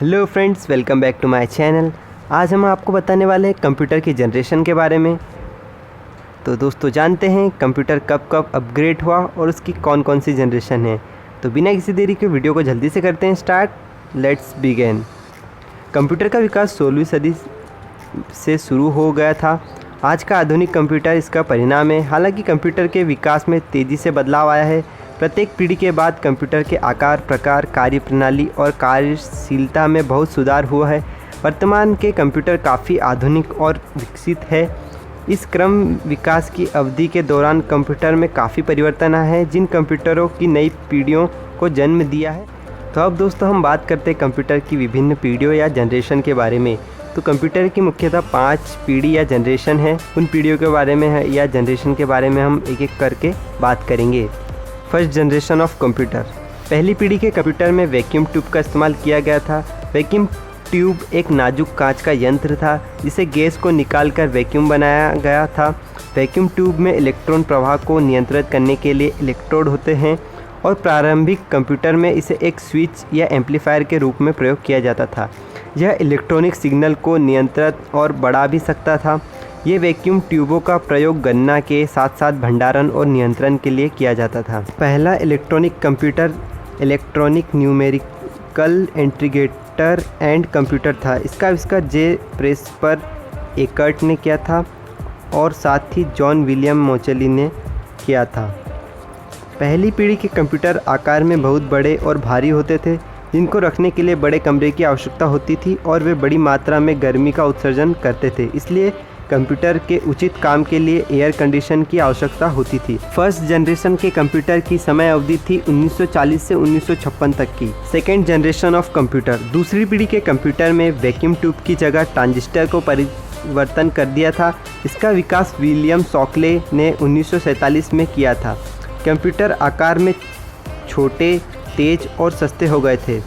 Hello friends, welcome back to my channel. आज हम आपको बताने वाले हैं कंप्यूटर की जनरेशन के बारे में। तो दोस्तों, जानते हैं कंप्यूटर कब कब अपग्रेड हुआ और उसकी कौन कौन सी जनरेशन है। तो बिना किसी देरी के वीडियो को जल्दी से करते हैं स्टार्ट। Let's begin. कंप्यूटर का विकास 16वीं सदी से शुरू हो गया था। आज का आधुनिक कंप्यूटर इसका परिणाम है। हालांकि कंप्यूटर के विकास में तेज़ी से बदलाव आया है। प्रत्येक पीढ़ी के बाद कंप्यूटर के आकार, प्रकार, कार्यप्रणाली और कार्यशीलता में बहुत सुधार हुआ है। वर्तमान के कंप्यूटर काफ़ी आधुनिक और विकसित है। इस क्रम विकास की अवधि के दौरान कंप्यूटर में काफ़ी परिवर्तन आए हैं, जिन कंप्यूटरों की नई पीढ़ियों को जन्म दिया है। तो अब दोस्तों हम बात करते हैं कंप्यूटर की विभिन्न पीढ़ियों या जनरेशन के बारे में। तो कंप्यूटर की मुख्यतः 5 पीढ़ी या जनरेशन है। उन पीढ़ियों के बारे में है या जनरेशन के बारे में हम एक एक करके बात करेंगे। First generation of computer. पहली पीढ़ी के कंप्यूटर में वैक्यूम ट्यूब का इस्तेमाल किया गया था। वैक्यूम ट्यूब एक नाजुक कांच का यंत्र था जिसे गैस को निकालकर वैक्यूम बनाया गया था। वैक्यूम ट्यूब में इलेक्ट्रॉन प्रवाह को नियंत्रित करने के लिए इलेक्ट्रोड होते हैं और प्रारंभिक कंप्यूटर में इसे एक स्विच या एम्पलीफायर के रूप में प्रयोग किया जाता था। यह इलेक्ट्रॉनिक सिग्नल को नियंत्रित और बढ़ा भी सकता था। ये वैक्यूम ट्यूबों का प्रयोग गणना के साथ साथ भंडारण और नियंत्रण के लिए किया जाता था। पहला electronic computer electronic numerical integrator and computer था। इसका आविष्कार जे प्रेसपर एकर्ट ने किया था और साथ ही जॉन विलियम मोचेली ने किया था। पहली पीढ़ी के कंप्यूटर आकार में बहुत बड़े और भारी होते थे, जिनको रखने के लिए बड़े कमरे की आवश्यकता होती थी और वे बड़ी मात्रा में गर्मी का उत्सर्जन करते थे। इसलिए कंप्यूटर के उचित काम के लिए एयर कंडीशन की आवश्यकता होती थी। फर्स्ट जनरेशन के कंप्यूटर की समय अवधि थी 1940 से 1956 तक की। Second generation of computer. दूसरी पीढ़ी के कंप्यूटर में वैक्यूम ट्यूब की जगह ट्रांजिस्टर को परिवर्तन कर दिया था। इसका विकास विलियम शॉकले ने 1947 में किया था। कंप्यूटर आकार में छोटे, तेज और सस्ते हो गए थे।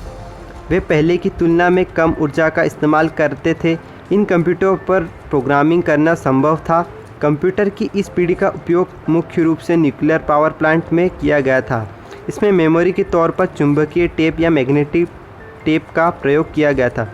वे पहले की तुलना में कम ऊर्जा का इस्तेमाल करते थे। इन कंप्यूटरों पर प्रोग्रामिंग करना संभव था। कंप्यूटर की इस पीढ़ी का उपयोग मुख्य रूप से न्यूक्लियर पावर प्लांट में किया गया था। इसमें मेमोरी के तौर पर चुंबकीय टेप या मैग्नेटिक टेप का प्रयोग किया गया था।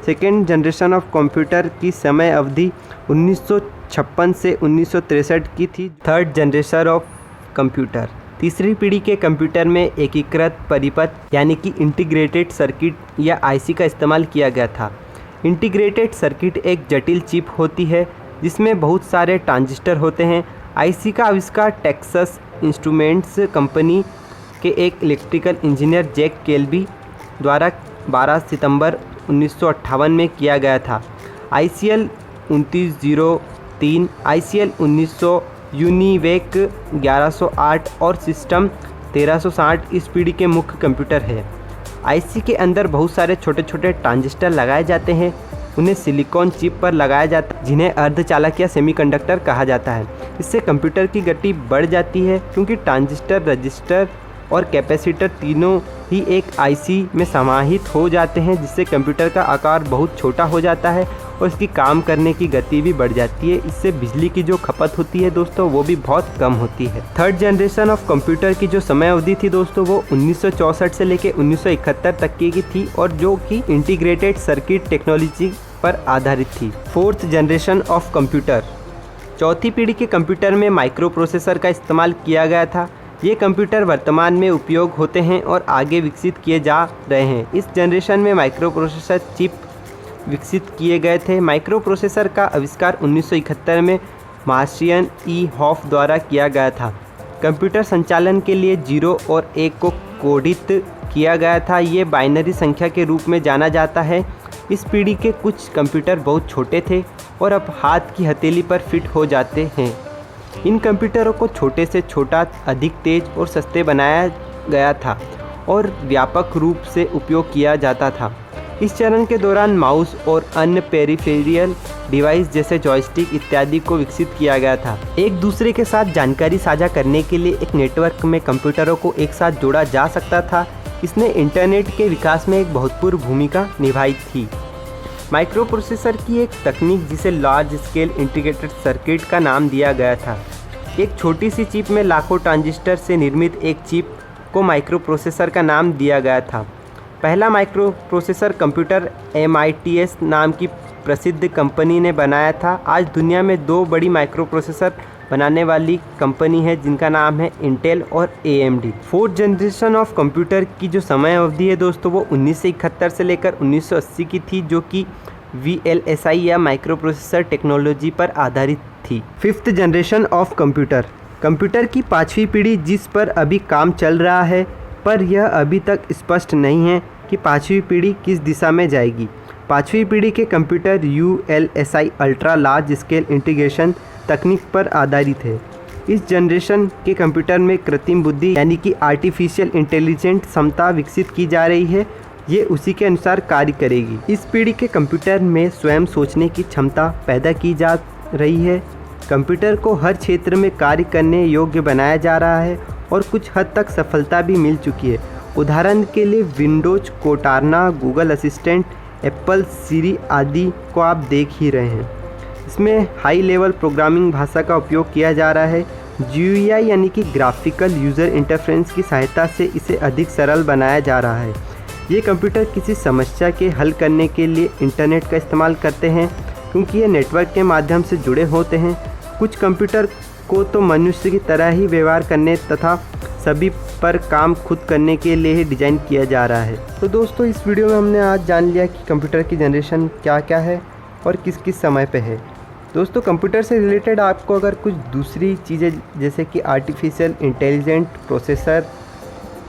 सेकेंड जनरेशन ऑफ कंप्यूटर की समय अवधि 1956 से 1963 की थी। Third generation of computer. तीसरी पीढ़ी के कंप्यूटर में एकीकृत परिपथ यानी कि इंटीग्रेटेड सर्किट या आईसी का इस्तेमाल किया गया था। इंटीग्रेटेड सर्किट एक जटिल चिप होती है जिसमें बहुत सारे ट्रांजिस्टर होते हैं। आईसी का आविष्कार टेक्सास इंस्ट्रूमेंट्स कंपनी के एक इलेक्ट्रिकल इंजीनियर जैक केल्बी द्वारा 12 सितंबर 1958 में किया गया था। ICL 2903, ICL 1900, यूनिवेक 1108 और सिस्टम 1360 इस पीढ़ी के मुख्य कंप्यूटर है। आईसी के अंदर बहुत सारे छोटे छोटे ट्रांजिस्टर लगाए जाते हैं। उन्हें सिलिकॉन चिप पर लगाया जाता है, जिन्हें अर्धचालक या सेमीकंडक्टर कहा जाता है। इससे कंप्यूटर की गति बढ़ जाती है क्योंकि ट्रांजिस्टर, रजिस्टर और कैपेसिटर तीनों ही एक आईसी में समाहित हो जाते हैं, जिससे कंप्यूटर का आकार बहुत छोटा हो जाता है और इसकी काम करने की गति भी बढ़ जाती है। इससे बिजली की जो खपत होती है दोस्तों, वो भी बहुत कम होती है। थर्ड जनरेशन ऑफ कंप्यूटर की जो समय अवधि थी दोस्तों, वो 1964 से लेकर 1971 तक की थी और जो कि इंटीग्रेटेड सर्किट टेक्नोलॉजी पर आधारित थी। Fourth generation of computer. चौथी पीढ़ी के कंप्यूटर में माइक्रो प्रोसेसर का इस्तेमाल किया गया था। ये कंप्यूटर वर्तमान में उपयोग होते हैं और आगे विकसित किए जा रहे हैं। इस जनरेशन में माइक्रो प्रोसेसर चिप विकसित किए गए थे। माइक्रो प्रोसेसर का आविष्कार 1971 में मार्शियन ई हॉफ द्वारा किया गया था। कंप्यूटर संचालन के लिए 0 और 1 को कोडित किया गया था। ये बाइनरी संख्या के रूप में जाना जाता है। इस पीढ़ी के कुछ कंप्यूटर बहुत छोटे थे और अब हाथ की हथेली पर फिट हो जाते हैं। इन कंप्यूटरों को छोटे से छोटा, अधिक तेज और सस्ते बनाया गया था और व्यापक रूप से उपयोग किया जाता था। इस चरण के दौरान माउस और अन्य पेरिफेरियल डिवाइस जैसे जॉयस्टिक इत्यादि को विकसित किया गया था। एक दूसरे के साथ जानकारी साझा करने के लिए एक नेटवर्क में कंप्यूटरों को एक साथ जोड़ा जा सकता था। इसने इंटरनेट के विकास में एक महत्वपूर्ण भूमिका निभाई थी। माइक्रो प्रोसेसर की एक तकनीक जिसे लार्ज स्केल इंटीग्रेटेड सर्किट का नाम दिया गया था। एक छोटी सी चिप में लाखों ट्रांजिस्टर से निर्मित एक चिप को माइक्रो प्रोसेसर का नाम दिया गया था। पहला माइक्रो प्रोसेसर कंप्यूटर MITS नाम की प्रसिद्ध कंपनी ने बनाया था। आज दुनिया में 2 बड़ी माइक्रो प्रोसेसर बनाने वाली कंपनी है जिनका नाम है इंटेल और AMD। 4th generation of computer की जो समय अवधि है दोस्तों वो 1971 से लेकर 1980 की थी, जो कि VLSI या माइक्रो प्रोसेसर टेक्नोलॉजी पर आधारित थी। 5th जनरेशन ऑफ कंप्यूटर की 5वीं पीढ़ी जिस पर अभी काम चल रहा है, पर यह अभी तक स्पष्ट नहीं है कि 5वीं पीढ़ी किस दिशा में जाएगी। 5वीं पीढ़ी के computer ULSI ultra large scale integration तकनीक पर आधारित है। इस जनरेशन के कंप्यूटर में कृत्रिम बुद्धि यानी कि आर्टिफिशियल इंटेलिजेंट क्षमता विकसित की जा रही है। ये उसी के अनुसार कार्य करेगी। इस पीढ़ी के कंप्यूटर में स्वयं सोचने की क्षमता पैदा की जा रही है। कंप्यूटर को हर क्षेत्र में कार्य करने योग्य बनाया जा रहा है और कुछ हद तक सफलता भी मिल चुकी है। उदाहरण के लिए Windows Cortana, Google assistant, Apple Siri आदि को आप देख ही रहे हैं। इसमें हाई लेवल प्रोग्रामिंग भाषा का उपयोग किया जा रहा है। GUI यानी कि ग्राफिकल यूज़र इंटरफेरेंस की सहायता से इसे अधिक सरल बनाया जा रहा है। ये कंप्यूटर किसी समस्या के हल करने के लिए इंटरनेट का इस्तेमाल करते हैं, क्योंकि ये नेटवर्क के माध्यम से जुड़े होते हैं। कुछ कंप्यूटर को तो मनुष्य की तरह ही व्यवहार करने तथा सभी पर काम खुद करने के लिए ही डिज़ाइन किया जा रहा है। तो दोस्तों, इस वीडियो में हमने आज जान लिया कि कंप्यूटर की जनरेशन क्या क्या है और किस किस समय पे है। दोस्तों, कंप्यूटर से रिलेटेड आपको अगर कुछ दूसरी चीज़ें जैसे कि artificial intelligent processor,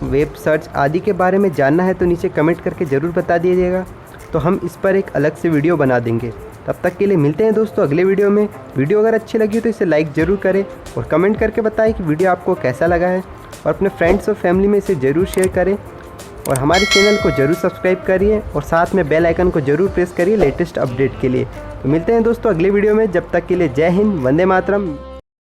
web search आदि के बारे में जानना है तो नीचे कमेंट करके ज़रूर बता दीजिएगा, तो हम इस पर एक अलग से वीडियो बना देंगे। तब तक के लिए मिलते हैं दोस्तों अगले वीडियो में। वीडियो अगर अच्छी लगी हो तो इसे लाइक ज़रूर करें और कमेंट करके बताएं कि वीडियो आपको कैसा लगा है, और अपने फ्रेंड्स और फैमिली में इसे ज़रूर शेयर करें और हमारे चैनल को ज़रूर सब्सक्राइब करिए और साथ में बेल आइकन को ज़रूर प्रेस करिए लेटेस्ट अपडेट के लिए। तो मिलते हैं दोस्तों अगले वीडियो में। जब तक के लिए जय हिंद, वंदे मातरम।